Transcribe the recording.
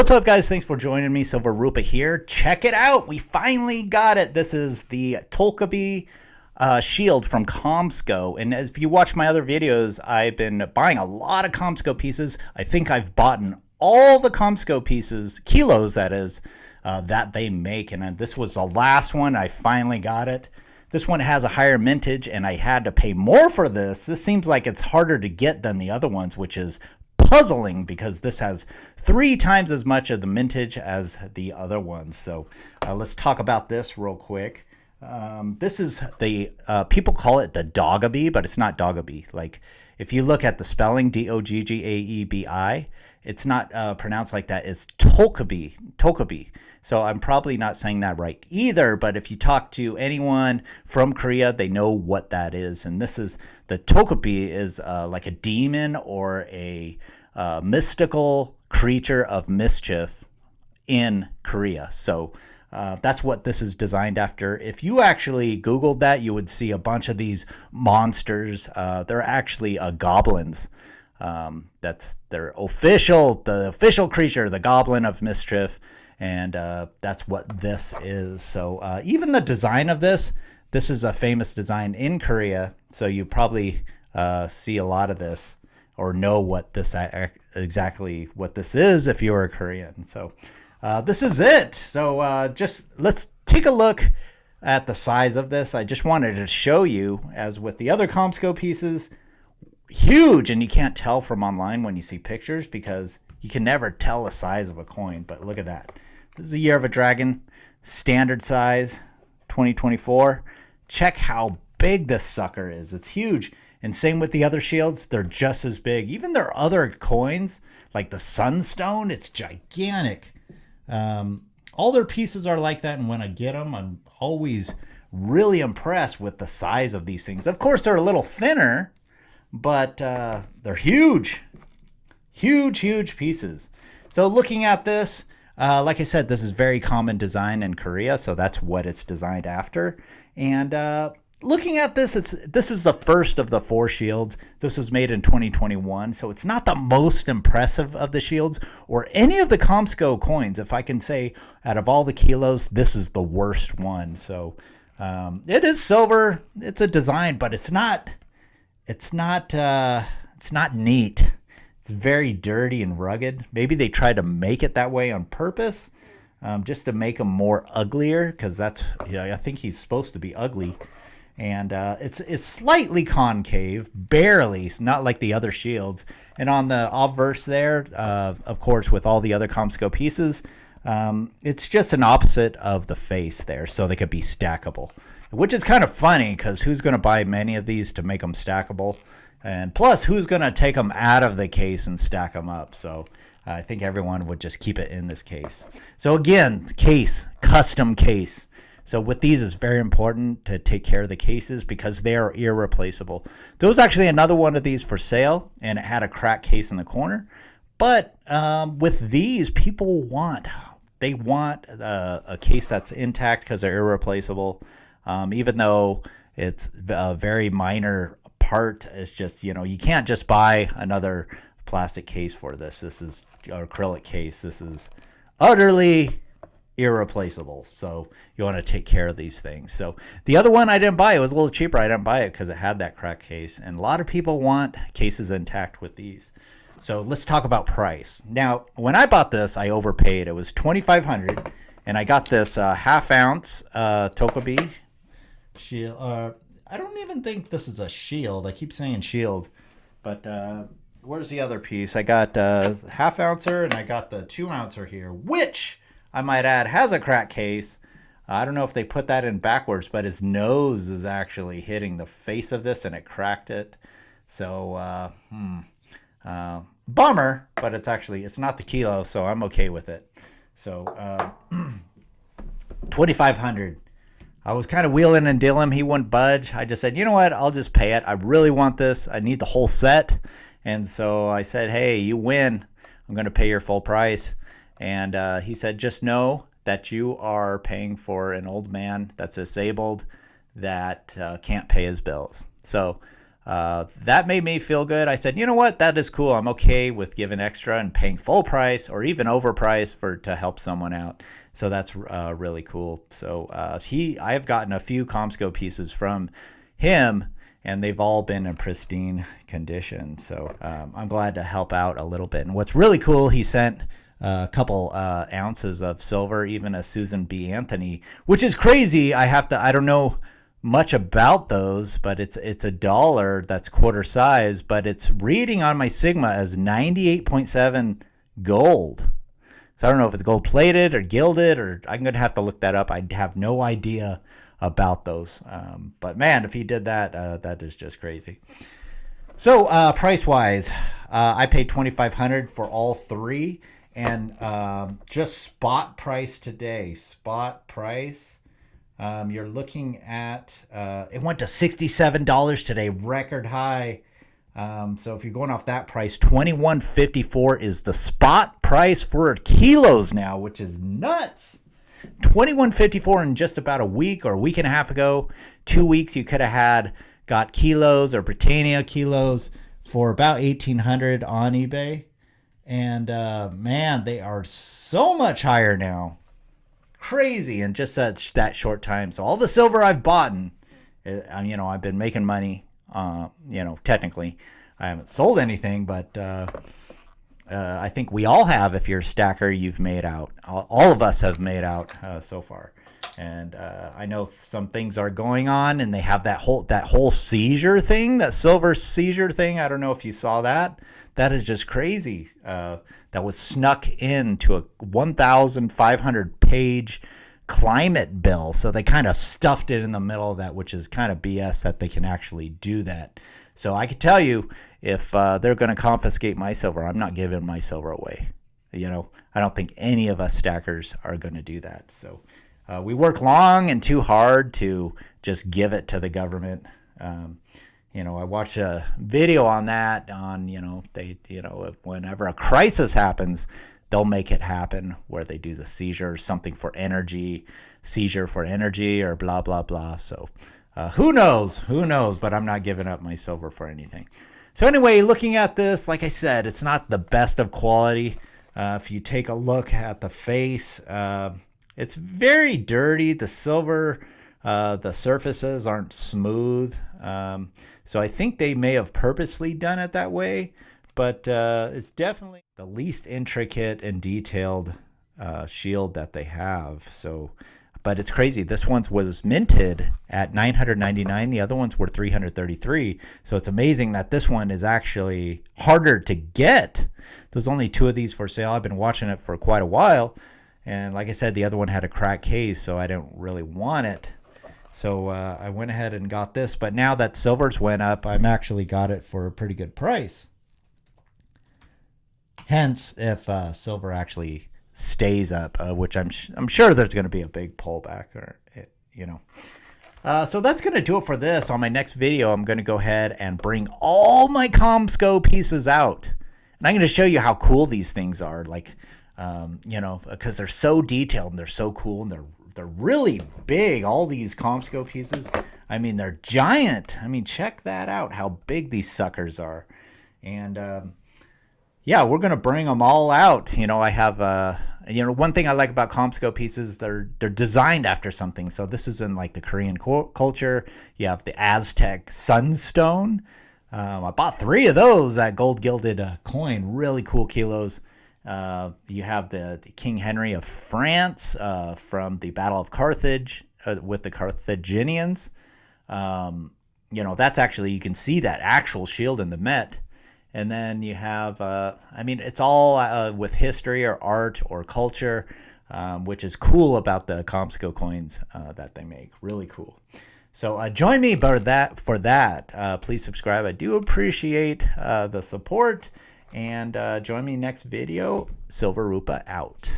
What's up, guys? Thanks for joining me. Silver Rupa here. Check it out. We finally got it. This is the Doggaebi shield from Komsco. And if you watch my other videos, I've been buying a lot of Komsco pieces. I think I've bought all the Komsco pieces, kilos that is, that they make. And this was the last one. I finally got it. This one has a higher mintage, and I had to pay more for this. This seems like it's harder to get than the other ones, which is puzzling because this has 3 times as much of the mintage as the other ones. So let's talk about this real quick. This is the people call it the Doggaebi, but it's not Doggaebi. Like if you look at the spelling, Doggaebi, it's not pronounced like that. It's Doggaebi. So I'm probably not saying that right either, but if you talk to anyone from Korea, they know what that is. And this is the Doggaebi is like a demon or a mystical creature of mischief in Korea. So that's what this is designed after. If you actually Googled that, you would see a bunch of these monsters. They're actually goblins. That's the official creature, the goblin of mischief. And that's what this is. So even the design of this is a famous design in Korea. So you probably see a lot of this or know what this exactly what this is if you're a Korean. So this is it. So just let's take a look at the size of this. I just wanted to show you, as with the other Komsco pieces, huge, and you can't tell from online when you see pictures because you can never tell the size of a coin. But look at that. This is a Year of a Dragon, standard size, 2024. Check how big this sucker is. It's huge. And same with the other shields. They're just as big. Even their other coins, like the Sunstone, it's gigantic. All their pieces are like that. And when I get them, I'm always really impressed with the size of these things. Of course, they're a little thinner, but they're huge. Huge pieces. So looking at this, like I said, this is very common design in Korea, so that's what it's designed after. And looking at this, this is the first of the 4 shields. This was made in 2021, so it's not the most impressive of the shields or any of the Komsco coins. If I can say, out of all the kilos, this is the worst one. So it is silver. It's a design, but it's not neat. It's very dirty and rugged. Maybe they tried to make it that way on purpose, just to make him more uglier, because that's, I think he's supposed to be ugly. And it's slightly concave, barely, not like the other shields. And on the obverse there, of course, with all the other Komsco pieces, it's just an opposite of the face there, so they could be stackable. Which is kind of funny, because who's going to buy many of these to make them stackable? And plus, who's going to take them out of the case and stack them up? So I think everyone would just keep it in this case. So again, case, custom case. So with these, it's very important to take care of the cases because they are irreplaceable. There was actually another one of these for sale, and it had a cracked case in the corner. But with these, people want a case that's intact because they're irreplaceable. Even though it's a very minor part, it's just, you can't just buy another plastic case for this. This is an acrylic case. This is utterly irreplaceable. So you want to take care of these things. So the other one I didn't buy. It was a little cheaper. I didn't buy it because it had that cracked case. And a lot of people want cases intact with these. So let's talk about price. Now, when I bought this, I overpaid. It was $2,500, and I got this half-ounce Doggaebi shield. I don't even think this is a shield. I keep saying shield, but where's the other piece? I got half-ouncer, and I got the 2-ouncer here, which I might add has a cracked case. I don't know if they put that in backwards, but his nose is actually hitting the face of this, and it cracked it. So bummer, but it's not the kilo, so I'm okay with it. So $2,500. I was kind of wheeling and dealing. He wouldn't budge. I just said, you know what? I'll just pay it. I really want this. I need the whole set. And so I said, hey, you win. I'm going to pay your full price. And he said, just know that you are paying for an old man that's disabled that can't pay his bills. So that made me feel good. I said, you know what, that is cool. I'm okay with giving extra and paying full price or even overprice to help someone out. So that's really cool. So I have gotten a few Komsco pieces from him, and they've all been in pristine condition. So I'm glad to help out a little bit. And what's really cool, he sent a couple ounces of silver, even a Susan B. Anthony, which is crazy. I don't know much about those, but it's $1 that's quarter size, but it's reading on my Sigma as 98.7 gold. So I don't know if it's gold plated or gilded, or I'm gonna have to look that up. I have no idea about those, but man, if he did that, that is just crazy. So price wise, I paid $2,500 for all three, and just spot price today, you're looking at, it went to $67 today, record high. So if you're going off that price, $21.54 is the spot price for kilos now, which is nuts. $21.54 in just about a week or a week and a half ago. 2 weeks you could have got kilos or Britannia kilos for about $1,800 on eBay. And man, they are so much higher now. Crazy in just that short time. So all the silver I've bought, I've been making money. Technically I haven't sold anything, but I think we all have. If you're a stacker, you've made out. All of us have made out so far. And I know some things are going on, and they have that whole seizure thing, that silver seizure thing. I don't know if you saw that. That is just crazy. That was snuck into a 1,500 page climate bill. So they kind of stuffed it in the middle of that, which is kind of BS that they can actually do that. So I can tell you, if they're going to confiscate my silver, I'm not giving my silver away. I don't think any of us stackers are going to do that. So we work long and too hard to just give it to the government. I watched a video on that whenever a crisis happens, they'll make it happen where they do the seizure, something for energy, seizure for energy, or blah, blah, blah. So who knows, but I'm not giving up my silver for anything. So anyway, looking at this, like I said, it's not the best of quality. If you take a look at the face, it's very dirty. The silver, the surfaces aren't smooth. So I think they may have purposely done it that way, but it's definitely the least intricate and detailed shield that they have. So, but it's crazy. This one was minted at $999. The other ones were $333. So it's amazing that this one is actually harder to get. There's only 2 of these for sale. I've been watching it for quite a while. And like I said, the other one had a cracked case, so I didn't really want it. So I went ahead and got this. But now that silver's went up, I'm actually got it for a pretty good price. Hence, if silver actually stays up, which I'm sure there's going to be a big pullback, so that's going to do it for this. On my next video, I'm going to go ahead and bring all my Komsco pieces out, and I'm going to show you how cool these things are. Like, because they're so detailed and they're so cool, and they're really big. All these Komsco pieces, they're giant. Check that out, how big these suckers are. And yeah, we're going to bring them all out. I have, one thing I like about Komsco pieces, they're designed after something. So this is in like the Korean culture. You have the Aztec sunstone. I bought 3 of those, that gold gilded coin, really cool kilos. You have the King Henry of France from the Battle of Carthage with the Carthaginians. That's actually, you can see that actual shield in the Met. And then you have, it's all with history or art or culture, which is cool about the Komsco coins that they make. Really cool. So join me for that. Please subscribe. I do appreciate the support. And join me next video. Silver Rupa out.